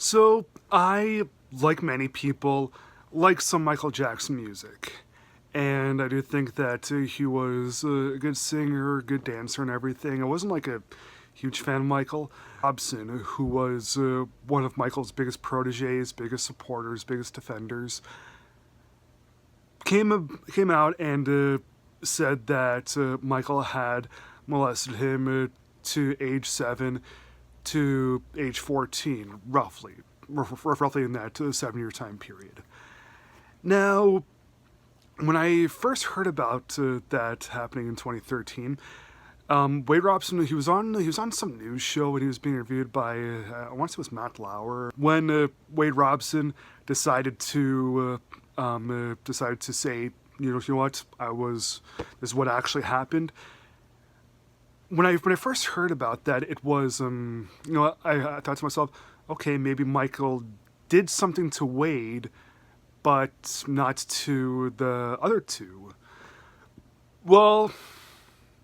So, I, like many people, like some Michael Jackson music. And I do think that he was a good singer, a good dancer, and everything. I wasn't like a huge fan of Michael. Robson, who was one of Michael's biggest proteges, biggest supporters, biggest defenders, came out and said that Michael had molested him to age 7 to age 14, roughly in that 7-year time period. Now, when I first heard about that happening in 2013, Wade Robson, he was on some news show and he was being interviewed by I want to say it was Matt Lauer. When Wade Robson decided to say, you know what, this is what actually happened. When I first heard about that, it was I thought to myself, okay, maybe Michael did something to Wade, but not to the other two. Well,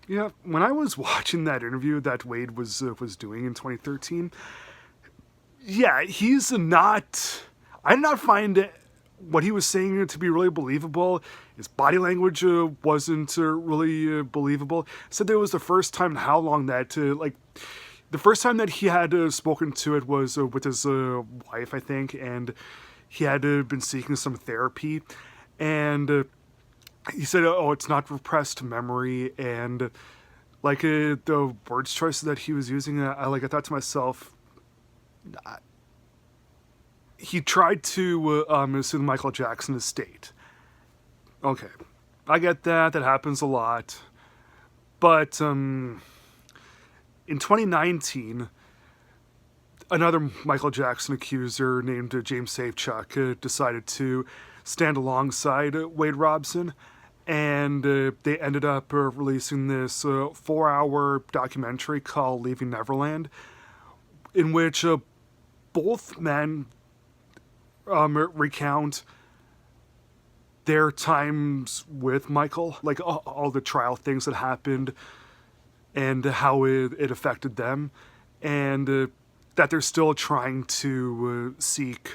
yeah, when I was watching that interview that Wade was doing in 2013, yeah, he's not. I did not find what he was saying to be really believable. His body language wasn't really believable. Said that it was the first time in how long that the first time that he had spoken to it was with his wife, I think, and he had been seeking some therapy, and he said, "Oh, it's not repressed memory," and the words choices that he was using, I thought to myself, he tried to sue the Michael Jackson estate. Okay, I get that. That happens a lot, but in 2019. Another Michael Jackson accuser named James Safechuck decided to stand alongside Wade Robson, and they ended up releasing this 4-hour documentary called Leaving Neverland, in which both men recount their times with Michael, like all the trial things that happened and how it affected them, and that they're still trying to seek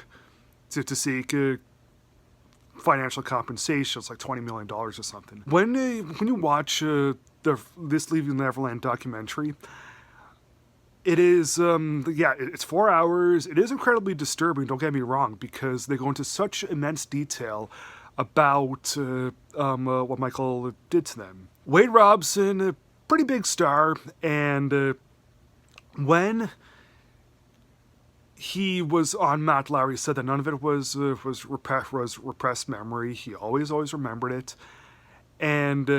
financial compensation. It's like $20 million or something. When you watch this Leaving Neverland documentary, it is it's 4 hours. It is incredibly disturbing. Don't get me wrong, because they go into such immense detail about what Michael did to them. Wade Robson, a pretty big star, and when he was on Matt Lauer, he said that none of it was repressed memory. He always remembered it, and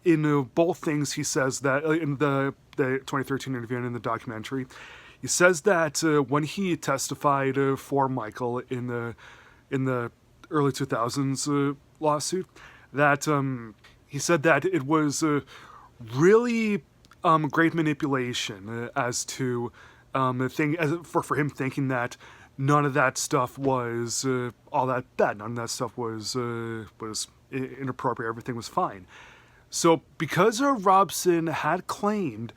in both things he says that in the 2013 interview and in the documentary, he says that when he testified for Michael in the early 2000s lawsuit, that he said that it was really great manipulation as to for him thinking that none of that stuff was all that bad. None of that stuff was inappropriate. Everything was fine. So because Robson had claimed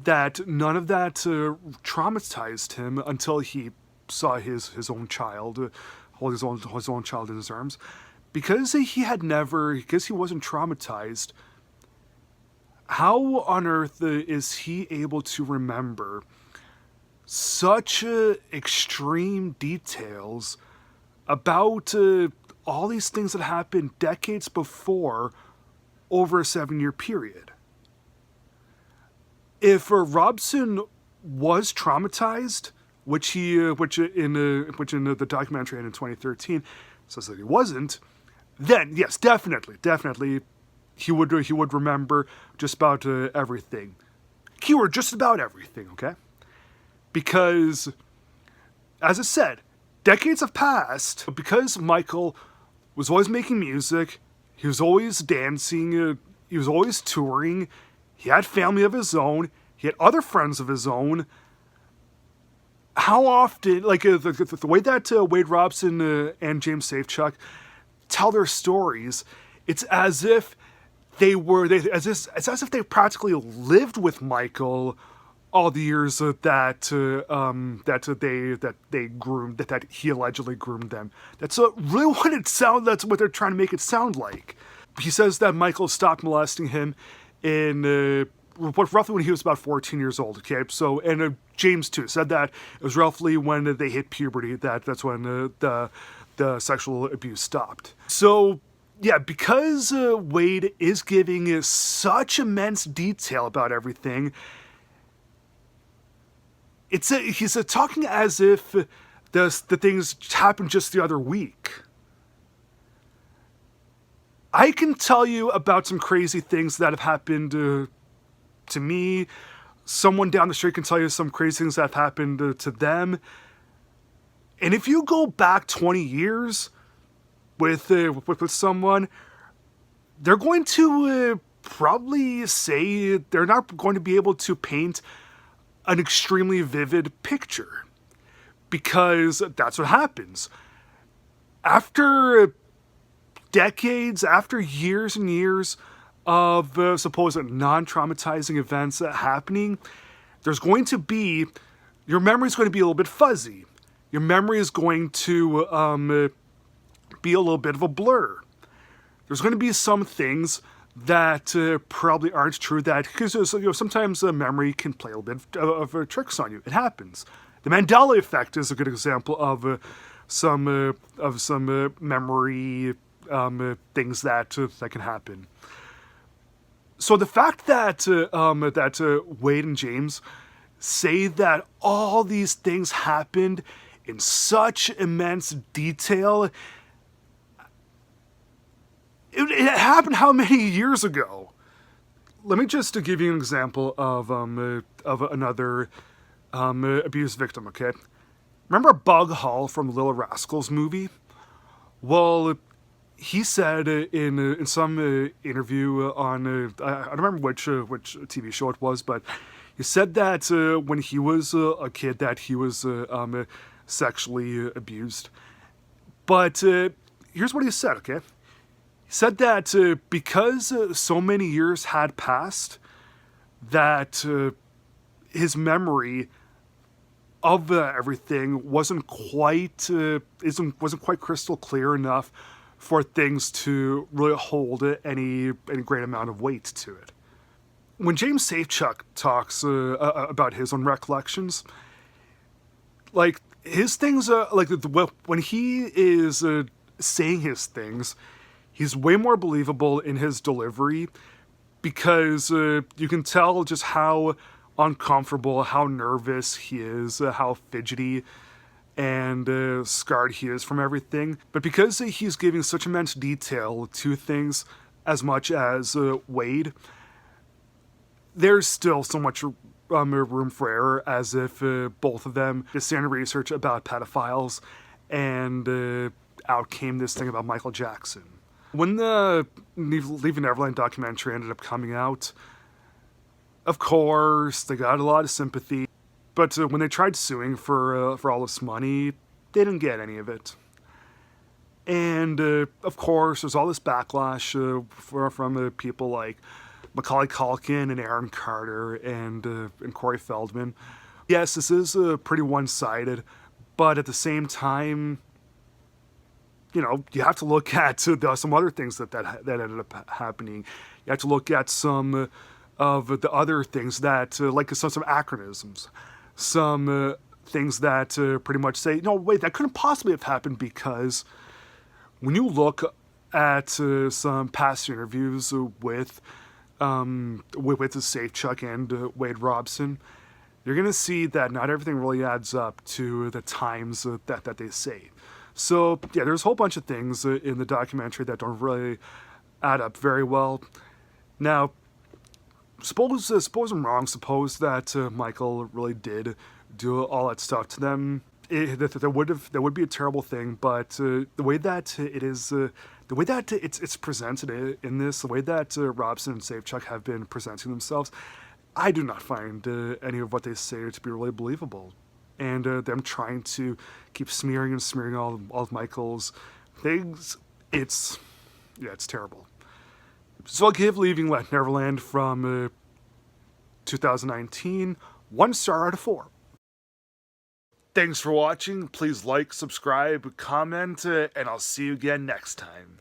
that none of that traumatized him until he saw his own child hold his own child in his arms, because he wasn't traumatized, how on earth is he able to remember such extreme details about all these things that happened decades before over a 7-year period? If Robson was traumatized, which in the documentary and in 2013 says that he wasn't, then yes, definitely he would remember just about everything. Keyword: just about everything. Okay. Because, as I said, decades have passed. Because Michael was always making music, he was always dancing, he was always touring, he had family of his own, he had other friends of his own. How often, the way that Wade Robson and James Safechuck tell their stories, it's as if it's as if they practically lived with Michael all the years that they groomed that he allegedly groomed them. That's really what it sounds. That's what they're trying to make it sound like. He says that Michael stopped molesting him in roughly when he was about 14 years old. Okay, so and James too said that it was roughly when they hit puberty that's when the sexual abuse stopped. So yeah, because Wade is giving such immense detail about everything, he's talking as if the things happened just the other week. I can tell you about some crazy things that have happened to me. Someone down the street can tell you some crazy things that have happened to them. And if you go back 20 years with someone, they're going to probably say they're not going to be able to paint an extremely vivid picture, because that's what happens. After decades, after years and years of supposed non-traumatizing events happening, there's going to be, your memory is going to be a little bit fuzzy. Your memory is going to be a little bit of a blur. There's going to be some things that probably aren't true, that because sometimes memory can play a little bit of tricks on you. It happens. The Mandela effect is a good example of some memory things that can happen. So the fact that Wade and James say that all these things happened in such immense detail, it happened how many years ago? Let me just give you an example of another abuse victim. Okay, remember Bug Hall from the Little Rascals movie? Well, he said in some interview on I don't remember which TV show it was, but he said that when he was a kid that he was sexually abused. But here's what he said. Okay. He said that because so many years had passed, that his memory of everything wasn't quite crystal clear enough for things to really hold any great amount of weight to it. When James Safechuck talks about his own recollections, like his things, when he is saying his things, he's way more believable in his delivery, because you can tell just how uncomfortable, how nervous he is, how fidgety and scarred he is from everything. But because he's giving such immense detail to things, as much as Wade, there's still so much room for error, as if both of them did standard research about pedophiles, and out came this thing about Michael Jackson. When the Leaving Neverland documentary ended up coming out, of course, they got a lot of sympathy. But when they tried suing for all this money, they didn't get any of it. And, of course, there's all this backlash from people like Macaulay Culkin and Aaron Carter and Corey Feldman. Yes, this is pretty one-sided, but at the same time, you know, you have to look at some other things that ended up happening. You have to look at some of the other things that, like some acronyms, some things that pretty much say, no, wait, that couldn't possibly have happened, because when you look at some past interviews with Safechuck and Wade Robson, you're going to see that not everything really adds up to the times that they say. So, yeah, there's a whole bunch of things in the documentary that don't really add up very well. Now, suppose I'm wrong. Suppose that Michael really did do all that stuff to them. That would be a terrible thing. But the way that it's presented in this, the way that Robson and Safechuck have been presenting themselves, I do not find any of what they say to be really believable. And them trying to keep smearing all of Michael's things, it's terrible. So I'll give Leaving Neverland from 2019 1 star out of 4. Thanks for watching. Please like, subscribe, comment, and I'll see you again next time.